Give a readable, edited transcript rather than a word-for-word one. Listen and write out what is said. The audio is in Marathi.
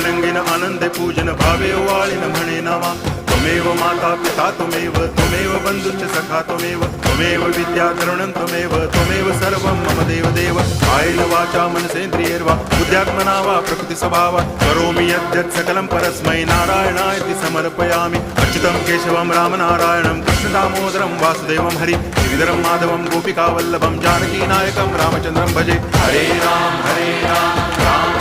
रंगीन आनंदे पूजन भावे वाळीन म्हणे नावा त्वमेव माता पिता त्वमेव बंधुश्च सखा त्वमेव विद्या तरुणं त्वमेव सर्वं मम देव कायेन वाचा मनसेन्द्रियैर्वा बुद्ध्यात्मना वा प्रकृति स्वभावात् करोमि यद्यत् सकलं परस्मै नारायणायति समर्पयामि अच्युतं केशवं रामनारायणं कृष्णदामोदरं वासुदेवं हरि श्रीधरं माधवं गोपिकावल्लभं जानकीनायकं रामचन्द्रं भजे हरे राम राम